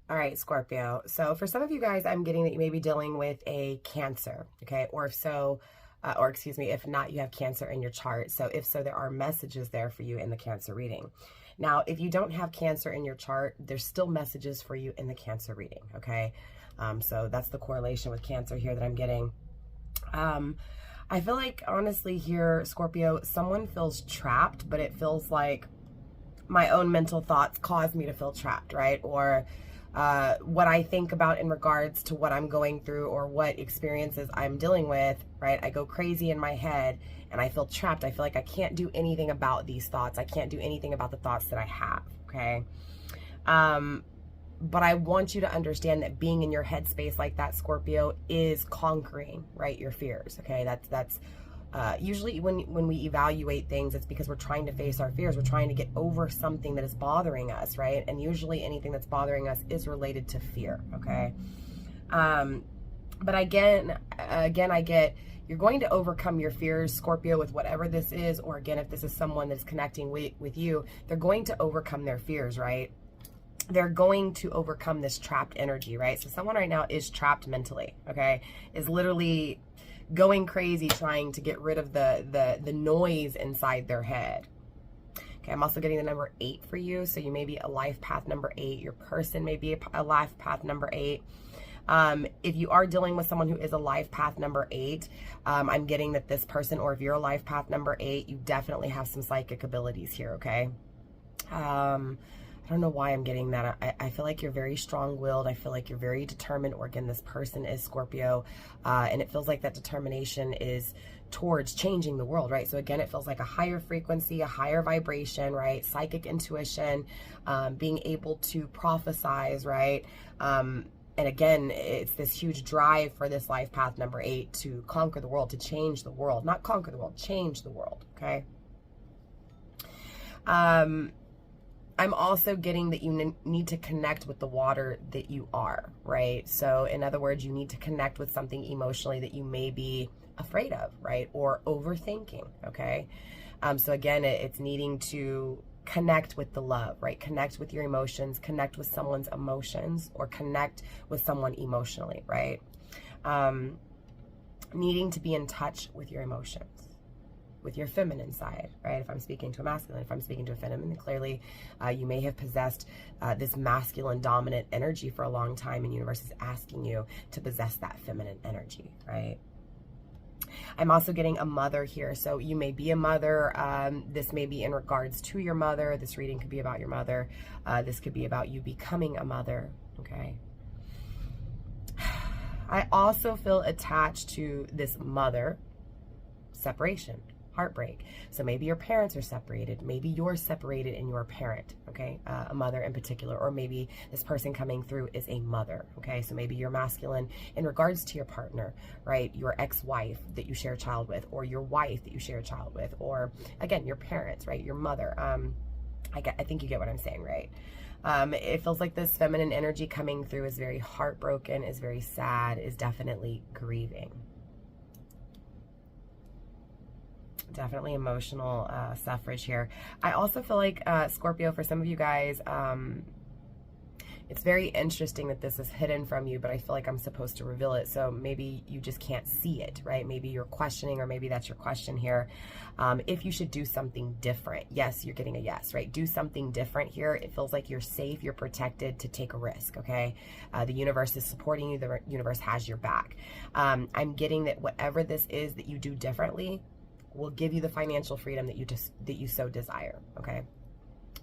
All right, Scorpio. So for some of you guys, I'm getting that you may be dealing with a Cancer, okay? Or if so, or excuse me, if not, you have Cancer in your chart. So if so, there are messages there for you in the Cancer reading. Now, if you don't have Cancer in your chart, there's still messages for you in the Cancer reading, okay? So that's the correlation with Cancer here that I'm getting. I feel like, honestly, here, Scorpio, someone feels trapped, but it feels like my own mental thoughts cause me to feel trapped, right? Or what I think about in regards to what I'm going through or what experiences I'm dealing with, right? I go crazy in my head and I feel trapped. I feel like I can't do anything about these thoughts. I can't do anything about the thoughts that I have, okay? But I want you to understand that being in your headspace like that, Scorpio, is conquering, right, your fears, okay? That's usually when we evaluate things, it's because we're trying to face our fears. We're trying to get over something that is bothering us, right? And usually anything that's bothering us is related to fear, okay? But again, I get you're going to overcome your fears, Scorpio, with whatever this is, or again, if this is someone that's connecting with you, they're going to overcome their fears, right? They're going to overcome this trapped energy, right? So someone right now is trapped mentally, okay? Is literally going crazy trying to get rid of the noise inside their head. Okay, I'm also getting the number 8 for you. So you may be a life path number 8. Your person may be a life path number 8. If you are dealing with someone who is a life path number 8, I'm getting that this person, or if you're a life path number 8, you definitely have some psychic abilities here, okay? I don't know why I'm getting that. I feel like you're very strong-willed. I feel like you're very determined, or again, this person is Scorpio, and it feels like that determination is towards changing the world, right? So again, it feels like a higher frequency, a higher vibration, right? Psychic intuition, being able to prophesize, right? And again, it's this huge drive for this life path number 8 to conquer the world, to change the world. Not conquer the world, change the world, okay? I'm also getting that you need to connect with the water that you are, right? So in other words, you need to connect with something emotionally that you may be afraid of, right? Or overthinking, okay? So again, it's needing to connect with the love, right? Connect with your emotions, connect with someone's emotions, or connect with someone emotionally, right? Needing to be in touch with your emotions, with your feminine side, right? If I'm speaking to a masculine, if I'm speaking to a feminine, then clearly you may have possessed this masculine dominant energy for a long time, and the universe is asking you to possess that feminine energy, right? I'm also getting a mother here. So you may be a mother. This may be in regards to your mother. This reading could be about your mother. This could be about you becoming a mother, okay? I also feel attached to this mother separation, heartbreak. So maybe your parents are separated, maybe you're separated and you're a parent, okay, a mother in particular, or maybe this person coming through is a mother, okay, so maybe you're masculine in regards to your partner, right, your ex-wife that you share a child with, or your wife that you share a child with, or again, your parents, right, your mother. I think you get what I'm saying, right? It feels like this feminine energy coming through is very heartbroken, is very sad, is definitely grieving. Definitely emotional suffrage here. I also feel like, Scorpio, for some of you guys, it's very interesting that this is hidden from you, but I feel like I'm supposed to reveal it. So maybe you just can't see it, right? Maybe you're questioning, or maybe that's your question here. If you should do something different. Yes, you're getting a yes, right? Do something different here. It feels like you're safe, you're protected to take a risk, okay? The universe is supporting you. The universe has your back. I'm getting that whatever this is that you do differently will give you the financial freedom that you so desire, okay?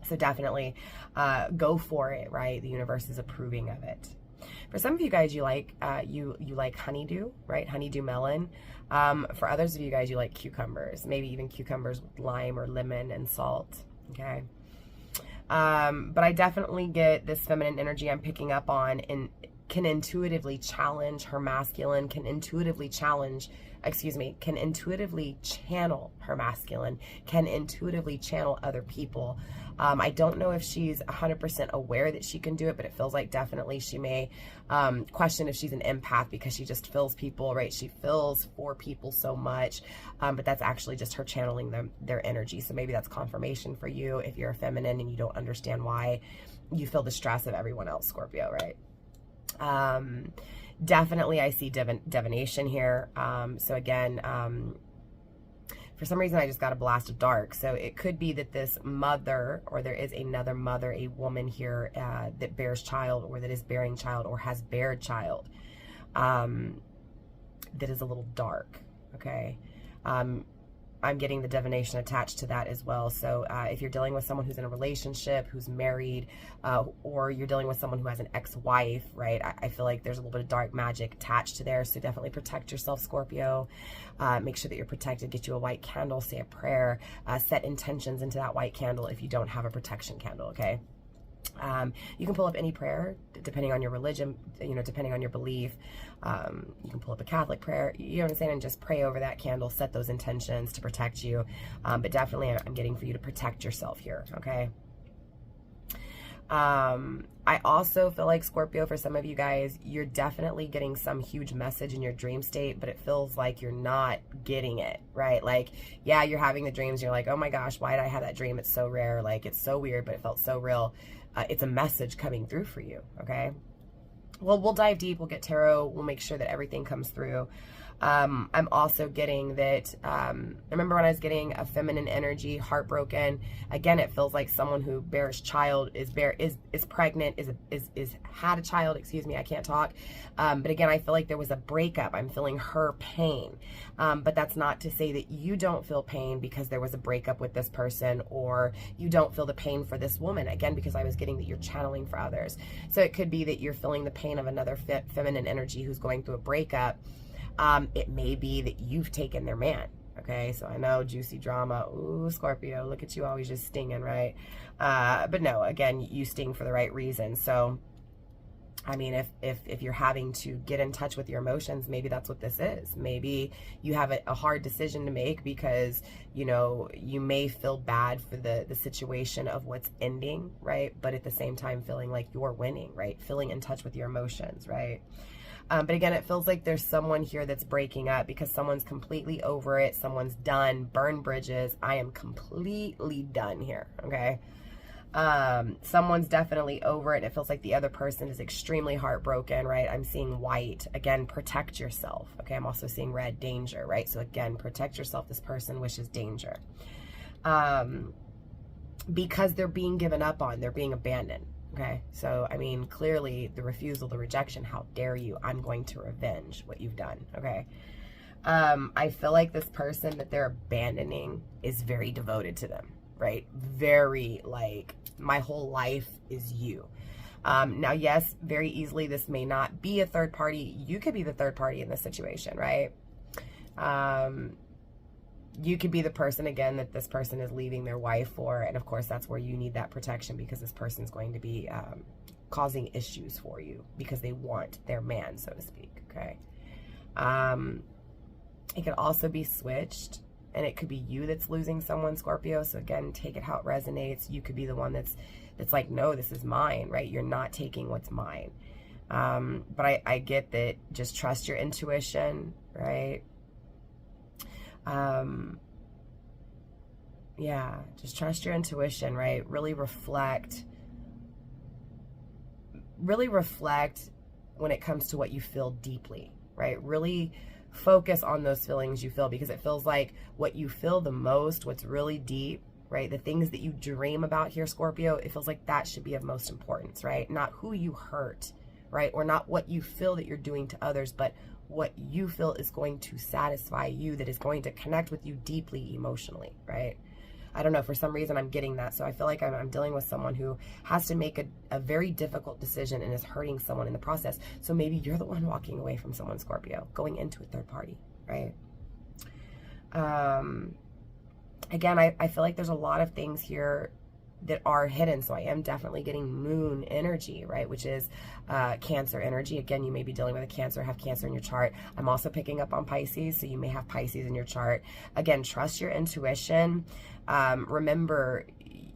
So definitely go for it, right? The universe is approving of it. For some of you guys, you like you like honeydew, right? Honeydew melon. For others of you guys, you like cucumbers, maybe even cucumbers with lime or lemon and salt, okay? But I definitely get this feminine energy I'm picking up on, and can intuitively challenge her masculine, can intuitively channel her masculine, can intuitively channel other people. I don't know if she's 100% aware that she can do it, but it feels like definitely she may question if she's an empath, because she just feels people, right? She feels for people so much, but that's actually just her channeling their energy. So maybe that's confirmation for you if you're a feminine and you don't understand why you feel the stress of everyone else, Scorpio, right? Definitely I see divination here. So again, for some reason I just got a blast of dark. So it could be that this mother, or there is another mother, a woman here that bears child, or that is bearing child, or has bared child, that is a little dark, okay? I'm getting the divination attached to that as well. So if you're dealing with someone who's in a relationship, who's married, or you're dealing with someone who has an ex-wife, right? I feel like there's a little bit of dark magic attached to there. So definitely protect yourself, Scorpio. Make sure that you're protected. Get you a white candle, say a prayer, set intentions into that white candle if you don't have a protection candle, okay? You can pull up any prayer depending on your religion, you know, depending on your belief. You can pull up a Catholic prayer, you know what I'm saying, and just pray over that candle, set those intentions to protect you. But definitely I'm getting for you to protect yourself here, okay? I also feel like, Scorpio, for some of you guys, you're definitely getting some huge message in your dream state, but it feels like you're not getting it, right? Like, yeah, you're having the dreams, you're like, oh my gosh, why did I have that dream? It's so rare, like, it's so weird, but it felt so real. It's a message coming through for you, okay? Well, we'll dive deep, we'll get tarot, we'll make sure that everything comes through. I'm also getting that, remember when I was getting a feminine energy, heartbroken, again, it feels like someone who bears child, is pregnant, is had a child, excuse me, I can't talk. But again, I feel like there was a breakup. I'm feeling her pain. But that's not to say that you don't feel pain because there was a breakup with this person, or you don't feel the pain for this woman. Again, because I was getting that you're channeling for others. So it could be that you're feeling the pain of another feminine energy who's going through a breakup. It may be that you've taken their man, okay? So I know, juicy drama. Ooh, Scorpio, look at you always just stinging, right? But no, again, you sting for the right reason. So, I mean, if you're having to get in touch with your emotions, maybe that's what this is. Maybe you have a hard decision to make because, you know, you may feel bad for the situation of what's ending, right? But at the same time, feeling like you're winning, right? Feeling in touch with your emotions, right? But again, it feels like there's someone here that's breaking up because someone's completely over it. Someone's done, burn bridges. I am completely done here, okay? Someone's definitely over it. It feels like the other person is extremely heartbroken, right? I'm seeing white. Again, protect yourself, okay? I'm also seeing red, danger, right? So again, protect yourself. This person wishes danger. Because they're being given up on, they're being abandoned. Okay, so, I mean, clearly the refusal, the rejection, how dare you, I'm going to revenge what you've done, okay? I feel like this person that they're abandoning is very devoted to them, right? Very, like, my whole life is you. Now, yes, very easily this may not be a third party. You could be the third party in this situation, right? You could be the person, again, that this person is leaving their wife for. And of course, that's where you need that protection because this person's going to be causing issues for you because they want their man, so to speak, okay? It could also be switched, and it could be you that's losing someone, Scorpio. So again, take it how it resonates. You could be the one that's like, no, this is mine, right? You're not taking what's mine. But I get that. Just trust your intuition, right? Yeah, just trust your intuition, right? Really reflect when it comes to what you feel deeply, right? Really focus on those feelings you feel, because it feels like what you feel the most, what's really deep, right? The things that you dream about here, Scorpio, it feels like that should be of most importance, right? Not who you hurt, right? Or not what you feel that you're doing to others, but what you feel is going to satisfy you, that is going to connect with you deeply emotionally, right? I don't know, for some reason I'm getting that. So I feel like I'm dealing with someone who has to make a very difficult decision and is hurting someone in the process. So maybe you're the one walking away from someone, Scorpio, going into a third party, right? Again, I feel like there's a lot of things here that are hidden. So I am definitely getting moon energy, right? Which is Cancer energy. Again, you may be dealing with a Cancer, have Cancer in your chart. I'm also picking up on Pisces, so you may have Pisces in your chart. Again, trust your intuition. Remember,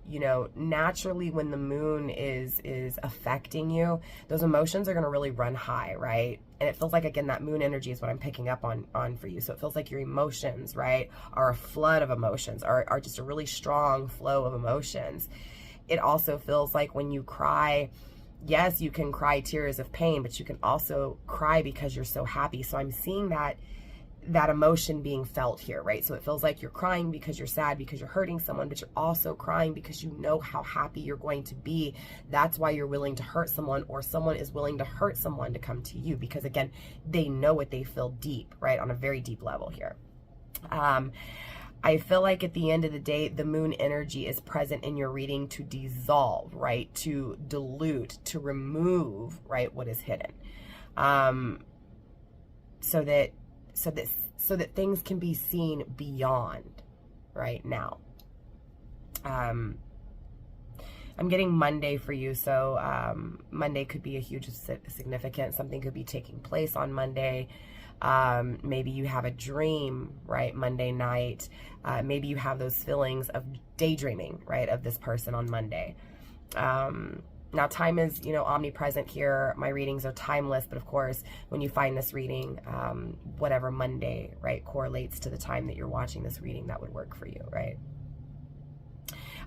you know, naturally when the moon is affecting you, those emotions are going to really run high, right? And it feels like, again, that moon energy is what I'm picking up on for you. So it feels like your emotions, right, are a flood of emotions, are just a really strong flow of emotions. it also feels like when you cry, yes, you can cry tears of pain, but you can also cry because you're so happy. So I'm seeing that emotion being felt here, right? So it feels like you're crying because you're sad, because you're hurting someone, but you're also crying because you know how happy you're going to be. That's why you're willing to hurt someone, or someone is willing to hurt someone to come to you, because again, they know what they feel deep, right? On a very deep level here. I feel like at the end of the day, the moon energy is present in your reading to dissolve, right? To dilute, to remove, right? What is hidden. So that things can be seen beyond right now. I'm getting Monday for you. So Monday could be a huge significance. Something could be taking place on Monday. Maybe you have a dream, right? Monday night. Maybe you have those feelings of daydreaming, right? Of this person on Monday. Now, time is, omnipresent here. My readings are timeless, but of course, when you find this reading, whatever Monday, right, correlates to the time that you're watching this reading, that would work for you, right?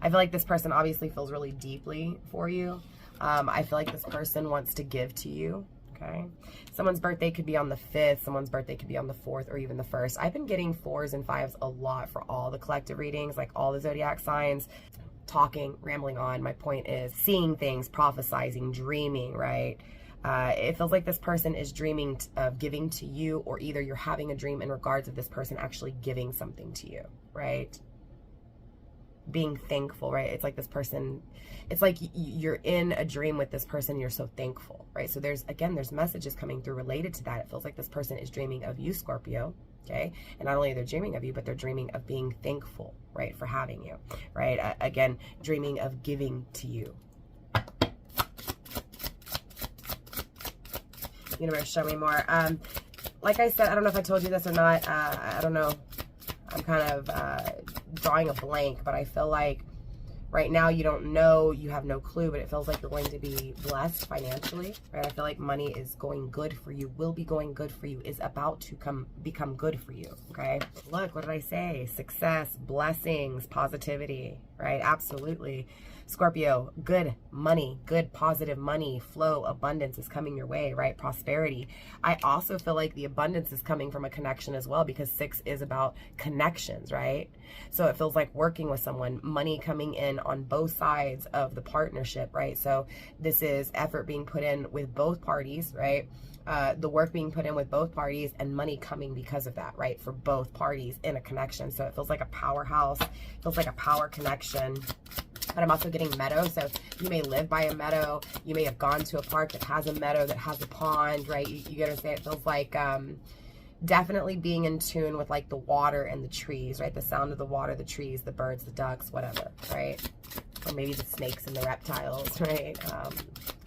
I feel like this person obviously feels really deeply for you. I feel like this person wants to give to you, okay? Someone's birthday could be on the 5th, someone's birthday could be on the 4th, or even the 1st. I've been getting 4s and 5s a lot for all the collective readings, like all the zodiac signs. Talking, rambling on. My point is seeing things, prophesizing, dreaming, right? It feels like this person is dreaming of giving to you, or either you're having a dream in regards of this person actually giving something to you, right? Being thankful, right? It's like this person, it's like you're in a dream with this person, you're so thankful, right? So there's messages coming through related to that. It feels like this person is dreaming of you, Scorpio, okay? And not only they're dreaming of you, but they're dreaming of being thankful, right, for having you, right? Again, dreaming of giving to you. Universe, show me more. Like I said, I don't know if I told you this or not. I don't know. I'm kind of drawing a blank, but I feel like right now you don't know, you have no clue, but it feels like you're going to be blessed financially, right? I feel like money is going good for you, will be going good for you, is about to become good for you, okay? Look, what did I say? Success, blessings, positivity, right? Absolutely. Scorpio, good money, good positive money, flow, abundance is coming your way, right? Prosperity. I also feel like the abundance is coming from a connection as well, because 6 is about connections, right? So it feels like working with someone, money coming in on both sides of the partnership, right? So this is effort being put in with both parties, right? The work being put in with both parties, and money coming because of that, right? For both parties in a connection. So it feels like a powerhouse, feels like a power connection. But I'm also getting meadow. So you may live by a meadow. You may have gone to a park that has a meadow, that has a pond, right? You gotta say, it feels like definitely being in tune with like the water and the trees, right? The sound of the water, the trees, the birds, the ducks, whatever, right? Or maybe the snakes and the reptiles, right?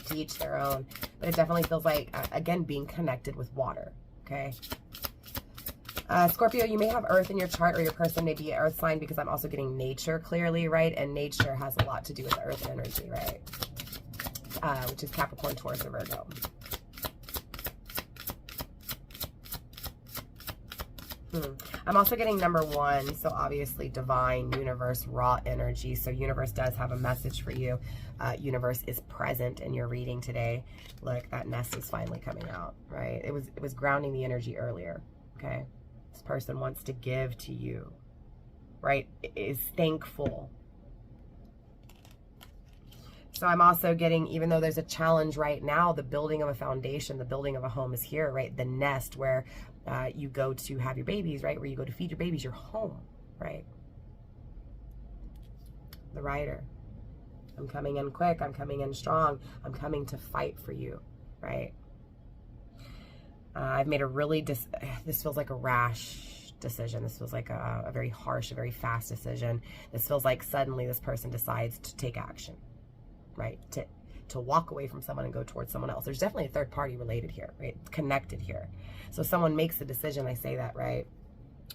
To each their own. But it definitely feels like, again, being connected with water, okay? Scorpio, you may have earth in your chart, or your person may be an earth sign, because I'm also getting nature clearly, right? And nature has a lot to do with the earth energy, right? Which is Capricorn, Taurus, or Virgo. I'm also getting number 1, so obviously divine, universe, raw energy. So universe does have a message for you. Universe is present in your reading today. Look, that nest is finally coming out, right? It was grounding the energy earlier, okay? This person wants to give to you, right? Is thankful. So I'm also getting, even though there's a challenge right now, the building of a foundation, the building of a home is here, right? The nest where you go to have your babies, right? Where you go to feed your babies, your home, right? The Rider. I'm coming in quick. I'm coming in strong. I'm coming to fight for you, right? I've made a really, this feels like a rash decision. This feels like a very harsh, a very fast decision. This feels like suddenly this person decides to take action, right? To walk away from someone and go towards someone else. There's definitely a third party related here, right? Connected here. So someone makes the decision, I say that, right?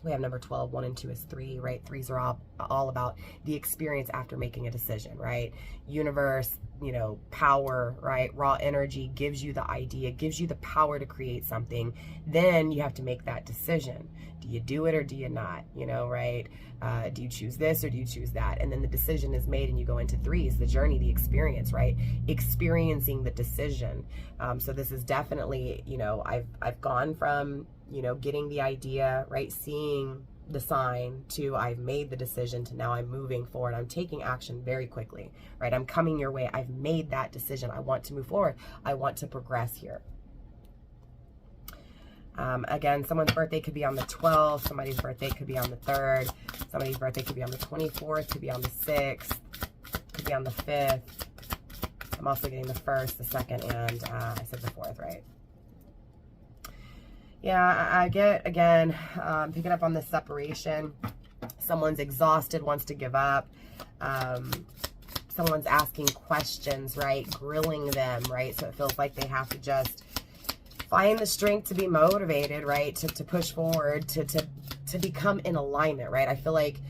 We have number 12, 1 and 2 is 3, right? 3s are all about the experience after making a decision, right? Universe, you know, power, right? Raw energy gives you the idea, gives you the power to create something. Then you have to make that decision. Do you do it or do you not? You know, right? Do you choose this or do you choose that? And then the decision is made and you go into 3s, the journey, the experience, right? Experiencing the decision. So this is definitely, you know, I've gone from, you know, getting the idea, right? Seeing the sign to I've made the decision to now I'm moving forward. I'm taking action very quickly, right? I'm coming your way. I've made that decision. I want to move forward. I want to progress here. Again, someone's birthday could be on the 12th. Somebody's birthday could be on the 3rd. Somebody's birthday could be on the 24th, could be on the 6th, could be on the 5th. I'm also getting the 1st, the 2nd, and I said the 4th, right? Yeah, I get, again, picking up on this separation. Someone's exhausted, wants to give up. Someone's asking questions, right? Grilling them, right? So it feels like they have to just find the strength to be motivated, right? To push forward, to become in alignment, right? I feel like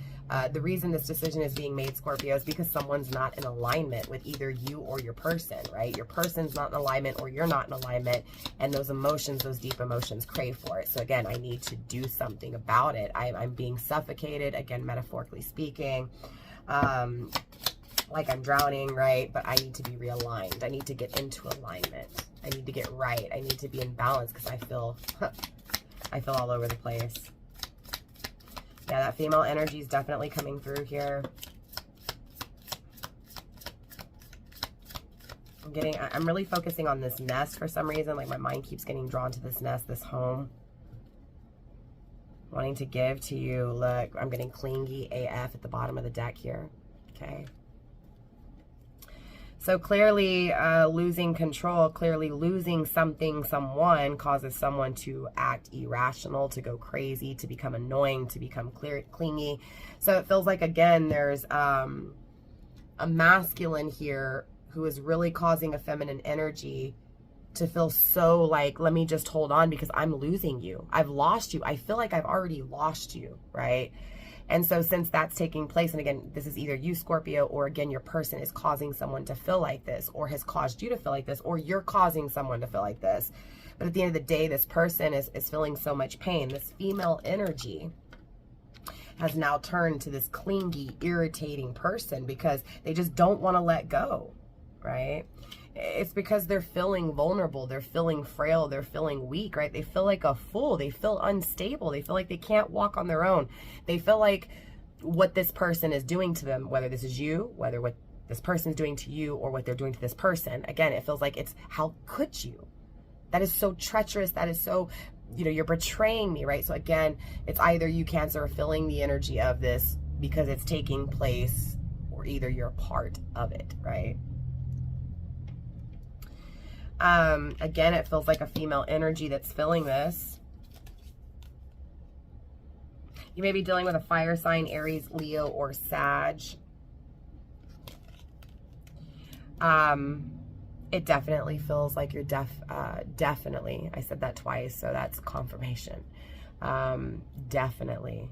the reason this decision is being made, Scorpio, is because someone's not in alignment with either you or your person, right? Your person's not in alignment or you're not in alignment, and those emotions, those deep emotions crave for it. So again, I need to do something about it. I'm being suffocated, again, metaphorically speaking, like I'm drowning, right? But I need to be realigned. I need to get into alignment. I need to get right. I need to be in balance because I feel all over the place. Yeah, that female energy is definitely coming through here. I'm really focusing on this nest for some reason. Like my mind keeps getting drawn to this nest, this home. Wanting to give to you. Look, I'm getting clingy AF at the bottom of the deck here. Okay. So clearly losing control, clearly losing something, someone causes someone to act irrational, to go crazy, to become annoying, to become clingy. So it feels like, again, there's a masculine here who is really causing a feminine energy to feel so like, let me just hold on because I'm losing you. I've lost you. I feel like I've already lost you, right? And so since that's taking place, and again, this is either you, Scorpio, or again, your person is causing someone to feel like this, or has caused you to feel like this, or you're causing someone to feel like this. But at the end of the day, this person is feeling so much pain. This female energy has now turned to this clingy, irritating person because they just don't want to let go, right? It's because they're feeling vulnerable, they're feeling frail, they're feeling weak, right? They feel like a fool, they feel unstable, they feel like they can't walk on their own. They feel like what this person is doing to them, whether this is you, whether what this person is doing to you, or what they're doing to this person, again, it feels like it's, how could you? That is so treacherous, that is so, you know, you're betraying me, right? So again, it's either you, Cancer, are feeling the energy of this because it's taking place, or either you're a part of it, right? Again, it feels like a female energy that's feeling this. You may be dealing with a fire sign, Aries, Leo, or Sag. It definitely feels like you're definitely, I said that twice, so that's confirmation. Definitely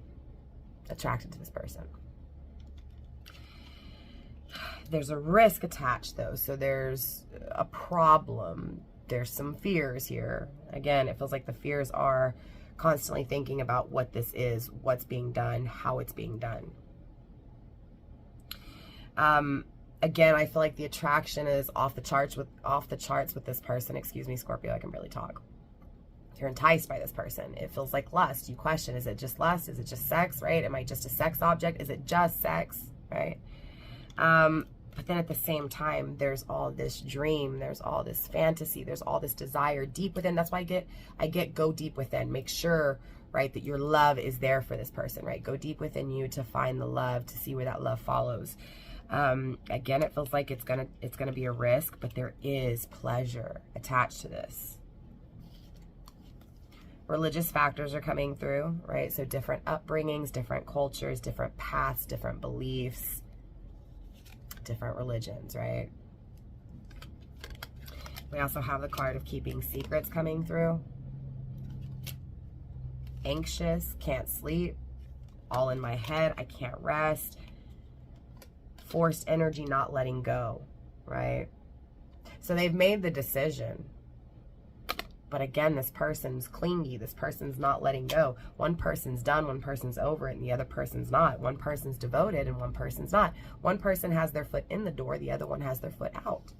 attracted to this person. There's a risk attached though, so there's a problem. There's some fears here. Again, it feels like the fears are constantly thinking about what this is, what's being done, how it's being done. Again, I feel like the attraction is off the charts with this person. Excuse me, Scorpio, I can barely talk. You're enticed by this person. It feels like lust. You question, is it just lust? Is it just sex, right? Am I just a sex object? Is it just sex, right? But then at the same time, there's all this dream, there's all this fantasy, there's all this desire deep within. That's why I get go deep within. Make sure, right, that your love is there for this person, right? Go deep within you to find the love, to see where that love follows. Again, it feels like it's gonna be a risk, but there is pleasure attached to this. Religious factors are coming through, right? So different upbringings, different cultures, different paths, different beliefs, different religions, right? We also have the card of keeping secrets coming through. anxious, can't sleep, all in my head, I can't rest, forced energy, not letting go, right? So they've made the decision. But again, this person's clingy. This person's not letting go. One person's done, one person's over it, and the other person's not. One person's devoted and one person's not. One person has their foot in the door, the other one has their foot out.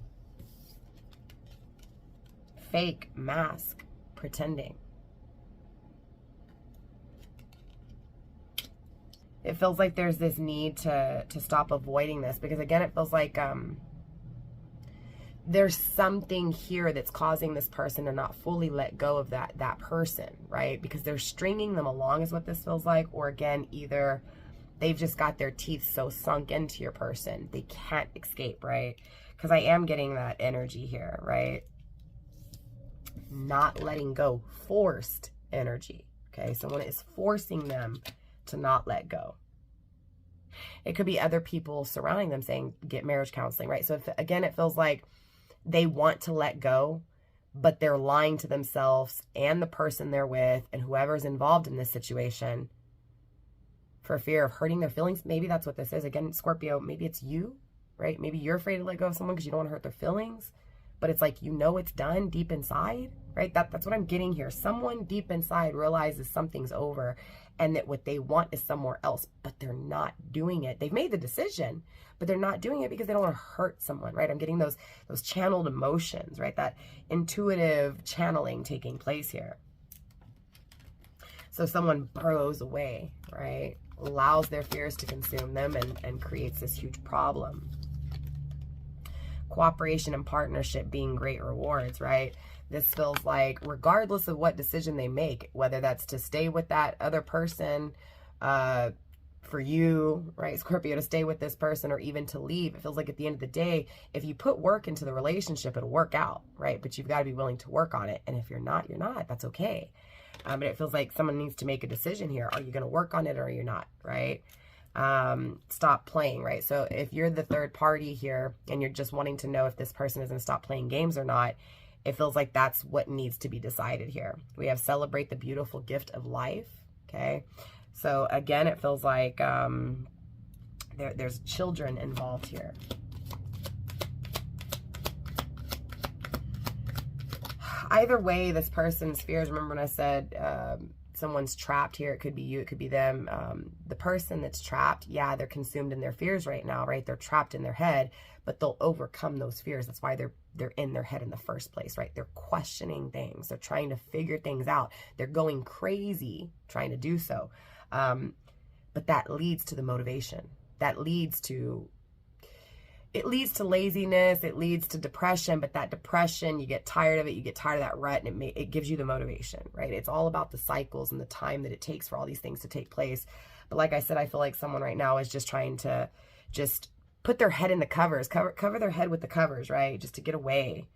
Fake, mask, pretending. It feels like there's this need to stop avoiding this, because again, it feels like there's something here that's causing this person to not fully let go of that person, right? Because they're stringing them along is what this feels like. Or again, either they've just got their teeth so sunk into your person, they can't escape, right? Because I am getting that energy here, right? Not letting go, forced energy, okay? Someone is forcing them to not let go. It could be other people surrounding them saying, get marriage counseling, right? So if, again, it feels like they want to let go, but they're lying to themselves and the person they're with and whoever's involved in this situation for fear of hurting their feelings. Maybe that's what this is. Again, Scorpio, maybe it's you, right? Maybe you're afraid to let go of someone because you don't want to hurt their feelings, but it's like, you know, it's done deep inside, right? That's what I'm getting here. Someone deep inside realizes something's over and that what they want is somewhere else, but they're not doing it. They've made the decision, but they're not doing it because they don't want to hurt someone, right? I'm getting those channeled emotions, right? That intuitive channeling taking place here. So someone burrows away, right? Allows their fears to consume them and creates this huge problem. Cooperation and partnership being great rewards, right? This feels like regardless of what decision they make, whether that's to stay with that other person, for you, right, Scorpio, to stay with this person or even to leave, it feels like at the end of the day, if you put work into the relationship, it'll work out, right? But you've got to be willing to work on it. And if you're not, you're not. That's okay. But it feels like someone needs to make a decision here. Are you going to work on it or are you not, right? Stop playing, right? So if you're the third party here and you're just wanting to know if this person is going to stop playing games or not, it feels like that's what needs to be decided here. We have celebrate the beautiful gift of life, okay? So again, it feels like there's children involved here. Either way, this person's fears, remember when I said someone's trapped here, it could be you, it could be them. The person that's trapped, yeah, they're consumed in their fears right now, right? They're trapped in their head, but they'll overcome those fears. That's why they're in their head in the first place, right? They're questioning things. They're trying to figure things out. They're going crazy trying to do so. But that leads to the motivation. That leads to, it leads to laziness. It leads to depression, but that depression, you get tired of it. You get tired of that rut and it gives you the motivation, right? It's all about the cycles and the time that it takes for all these things to take place. But like I said, I feel like someone right now is just trying to just put their head in the covers, cover their head with the covers, right? Just to get away.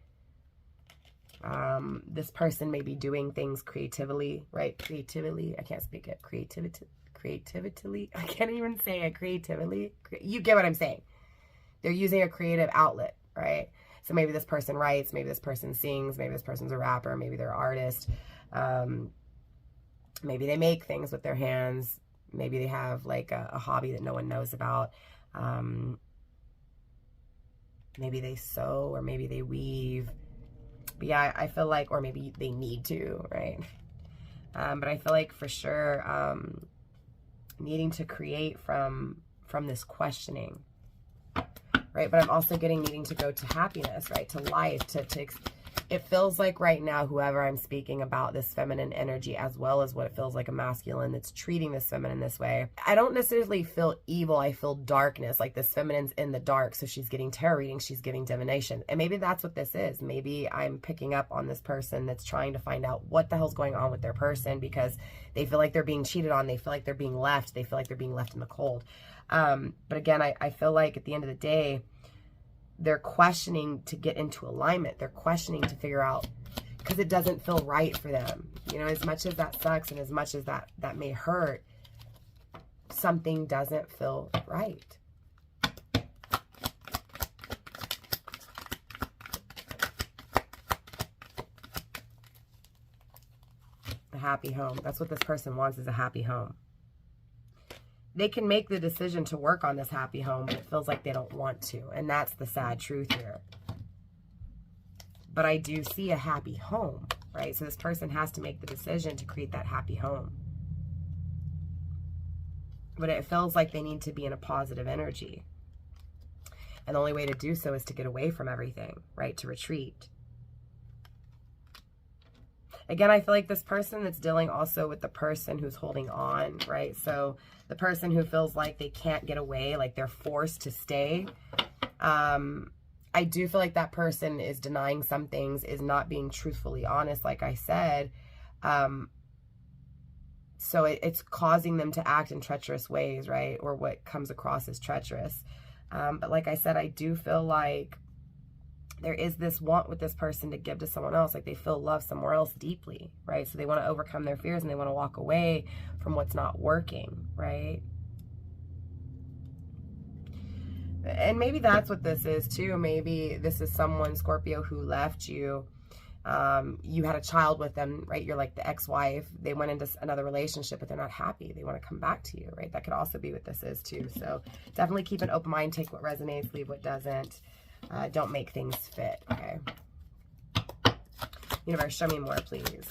This person may be doing things creatively, right? Creatively, I can't speak it. Creatively, I can't even say it. Creatively, you get what I'm saying. They're using a creative outlet, right? So maybe this person writes, maybe this person sings, maybe this person's a rapper, maybe they're an artist. Maybe they make things with their hands. Maybe they have like a hobby that no one knows about. Maybe they sew or maybe they weave. But yeah, I feel like, or maybe they need to, right? But I feel like for sure, needing to create from this questioning, right? But I'm also getting needing to go to happiness, right? To life, it feels like right now, whoever I'm speaking about, this feminine energy, as well as what it feels like a masculine that's treating this feminine this way. I don't necessarily feel evil. I feel darkness, like this feminine's in the dark. So she's getting tarot readings, she's giving divination. And maybe that's what this is. Maybe I'm picking up on this person that's trying to find out what the hell's going on with their person because they feel like they're being cheated on. They feel like they're being left. They feel like they're being left in the cold. But again, I feel like at the end of the day, they're questioning to get into alignment. They're questioning to figure out, because it doesn't feel right for them. You know, as much as that sucks and as much as that may hurt, something doesn't feel right. The happy home. That's what this person wants, is a happy home. They can make the decision to work on this happy home, but it feels like they don't want to. And that's the sad truth here. But I do see a happy home, right? So this person has to make the decision to create that happy home. But it feels like they need to be in a positive energy. And the only way to do so is to get away from everything, right? To retreat. Again, I feel like this person that's dealing also with the person who's holding on, right? So the person who feels like they can't get away, like they're forced to stay. I do feel like that person is denying some things, is not being truthfully honest, like I said. So it's causing them to act in treacherous ways, right? Or what comes across as treacherous. But like I said, I do feel like there is this want with this person to give to someone else. Like they feel love somewhere else deeply, right? So they want to overcome their fears and they want to walk away from what's not working, right? And maybe that's what this is too. Maybe this is someone, Scorpio, who left you. You had a child with them, right? You're like the ex-wife. They went into another relationship, but they're not happy. They want to come back to you, right? That could also be what this is too. So definitely keep an open mind. Take what resonates, leave what doesn't. Don't make things fit, okay? Universe, show me more, please.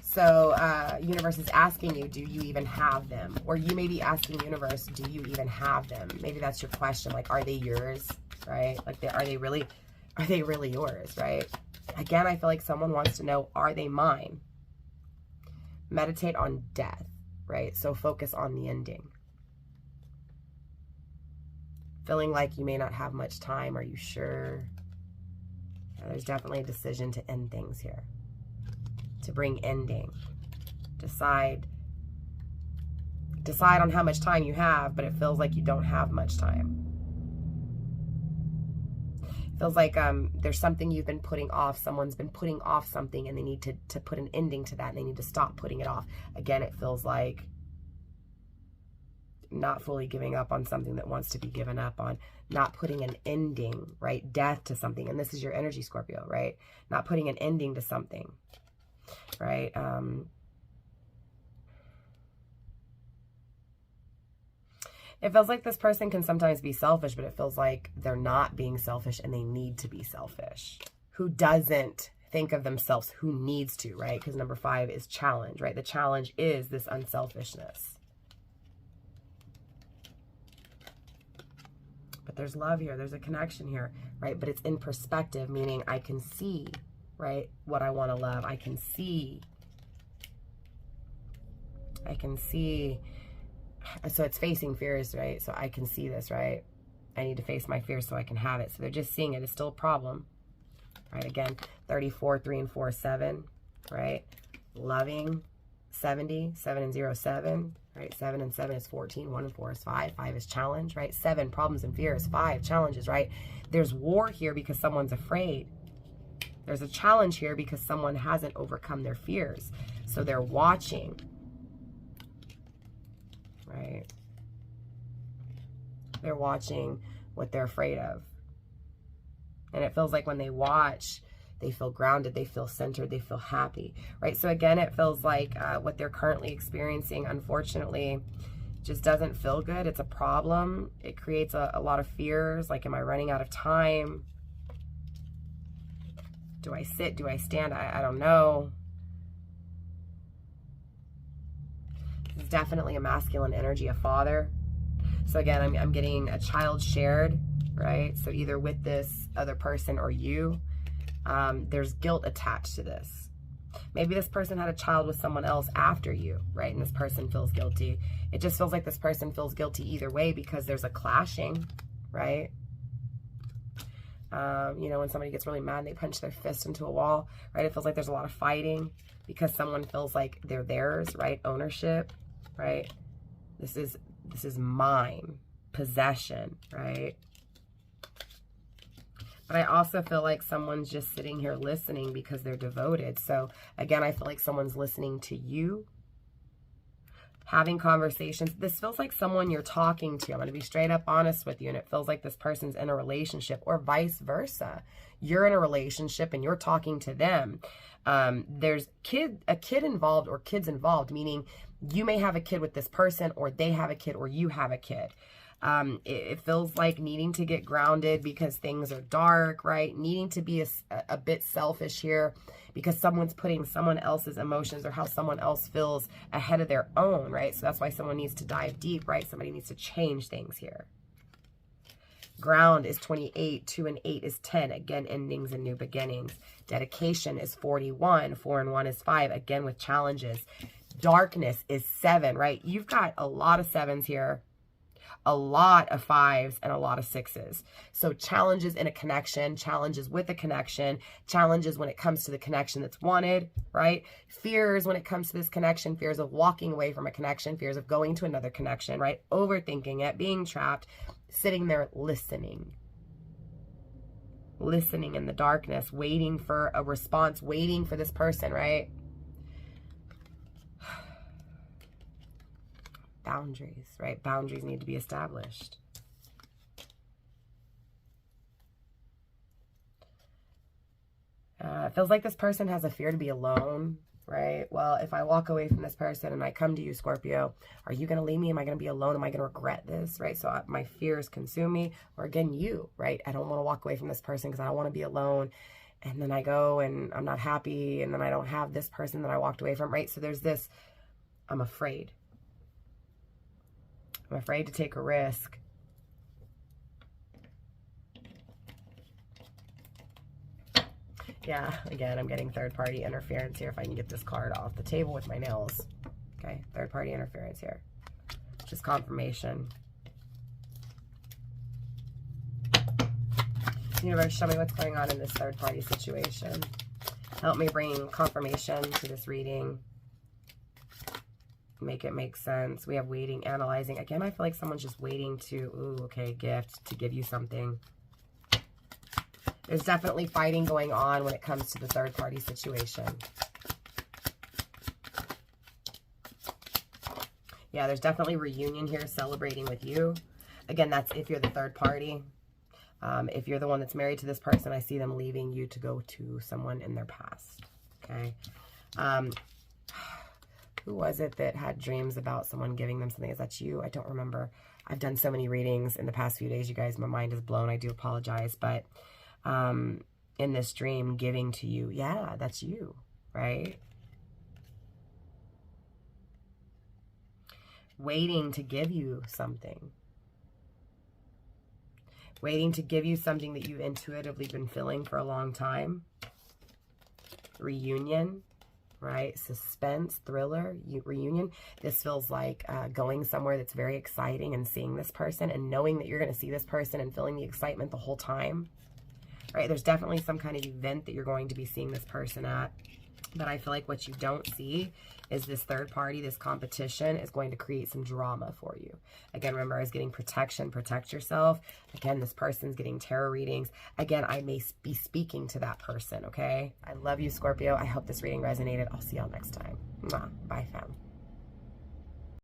So, universe is asking you, do you even have them? Or you may be asking universe, do you even have them? Maybe that's your question. Like, are they yours, right? Like, are they really yours, right? Again, I feel like someone wants to know, are they mine? Meditate on death, right? So focus on the ending. Feeling like you may not have much time. Are you sure? There's definitely a decision to end things here. To bring ending. Decide on how much time you have, but it feels like you don't have much time. It feels like there's something you've been putting off. Someone's been putting off something and they need to put an ending to that, and they need to stop putting it off. Again, it feels like not fully giving up on something that wants to be given up on, not putting an ending, right? Death to something. And this is your energy, Scorpio, right? Not putting an ending to something, right? It feels like this person can sometimes be selfish, but it feels like they're not being selfish and they need to be selfish. Who doesn't think of themselves? Who needs to, right? Because number 5 is challenge, right? The challenge is this unselfishness. But there's love here. There's a connection here, right? But it's in perspective, meaning I can see, right, what I want to love. I can see. So it's facing fears, right? So I can see this, right? I need to face my fears so I can have it. So they're just seeing it. It's still a problem, right? Again, 34, 3 and 4, 7, right? Loving, 70, 7 and 0, 7. Right, 7 and 7 is 14, 1 and 4 is 5, 5 is challenge, right? 7, problems and fears, 5, challenges, right? There's war here because someone's afraid. There's a challenge here because someone hasn't overcome their fears. So they're watching, right? They're watching what they're afraid of. And it feels like when they watch, they feel grounded, they feel centered, they feel happy, right? So again, it feels like what they're currently experiencing, unfortunately, just doesn't feel good. It's a problem. It creates a lot of fears. Like, am I running out of time? Do I sit? Do I stand? I don't know. This is definitely a masculine energy, a father. So again, I'm getting a child shared, right? So either with this other person or you. There's guilt attached to this. Maybe this person had a child with someone else after you, right? And this person feels guilty. It just feels like this person feels guilty either way because there's a clashing, right? You know, when somebody gets really mad and they punch their fist into a wall, right? It feels like there's a lot of fighting because someone feels like they're theirs, right? Ownership, right? This is mine, possession, right? But I also feel like someone's just sitting here listening because they're devoted. So again, I feel like someone's listening to you, having conversations. This feels like someone you're talking to. I'm going to be straight up honest with you. And it feels like this person's in a relationship, or vice versa. You're in a relationship and you're talking to them. There's a kid involved, or kids involved, meaning you may have a kid with this person, or they have a kid, or you have a kid. It feels like needing to get grounded because things are dark, right? Needing to be a bit selfish here because someone's putting someone else's emotions or how someone else feels ahead of their own, right? So that's why someone needs to dive deep, right? Somebody needs to change things here. Ground is 28, 2 and 8 is 10. Again, endings and new beginnings. Dedication is 41, 4 and 1 is 5. Again, with challenges. Darkness is 7, right? You've got a lot of 7s here, a lot of 5s, and a lot of 6s. So challenges in a connection, challenges with a connection, challenges when it comes to the connection that's wanted, right? Fears when it comes to this connection, fears of walking away from a connection, fears of going to another connection, right? Overthinking it, being trapped, sitting there listening in the darkness, waiting for a response, waiting for this person, right? Boundaries, right? Boundaries need to be established. It feels like this person has a fear to be alone, right? Well, if I walk away from this person and I come to you, Scorpio, are you going to leave me? Am I going to be alone? Am I going to regret this, right? So my fears consume me. Or again, you, right? I don't want to walk away from this person because I don't want to be alone. And then I go and I'm not happy. And then I don't have this person that I walked away from, right? So there's this, I'm afraid. I'm afraid to take a risk. Yeah, again, I'm getting third-party interference here. If I can get this card off the table with my nails. Okay, third-party interference here. Just confirmation. Universe, show me what's going on in this third-party situation. Help me bring confirmation to this reading. Make it make sense. We have waiting, analyzing. Again, I feel like someone's just waiting to, ooh, okay, gift, to give you something. There's definitely fighting going on when it comes to the third-party situation. Yeah, there's definitely reunion here, celebrating with you. Again, that's if you're the third party. If you're the one that's married to this person, I see them leaving you to go to someone in their past. Okay. Who was it that had dreams about someone giving them something? Is that you? I don't remember. I've done so many readings in the past few days, you guys. My mind is blown. I do apologize. But in this dream, giving to you. Yeah, that's you, right? Waiting to give you something. Waiting to give you something that you've intuitively been feeling for a long time. Reunion. Right? Suspense, thriller, reunion. This feels like going somewhere that's very exciting and seeing this person and knowing that you're going to see this person and feeling the excitement the whole time. Right? There's definitely some kind of event that you're going to be seeing this person at. But I feel like what you don't see is this third party, this competition is going to create some drama for you. Again, remember, I was getting protection, protect yourself. Again, this person's getting tarot readings. Again, I may be speaking to that person, okay? I love you, Scorpio. I hope this reading resonated. I'll see y'all next time. Mwah. Bye, fam.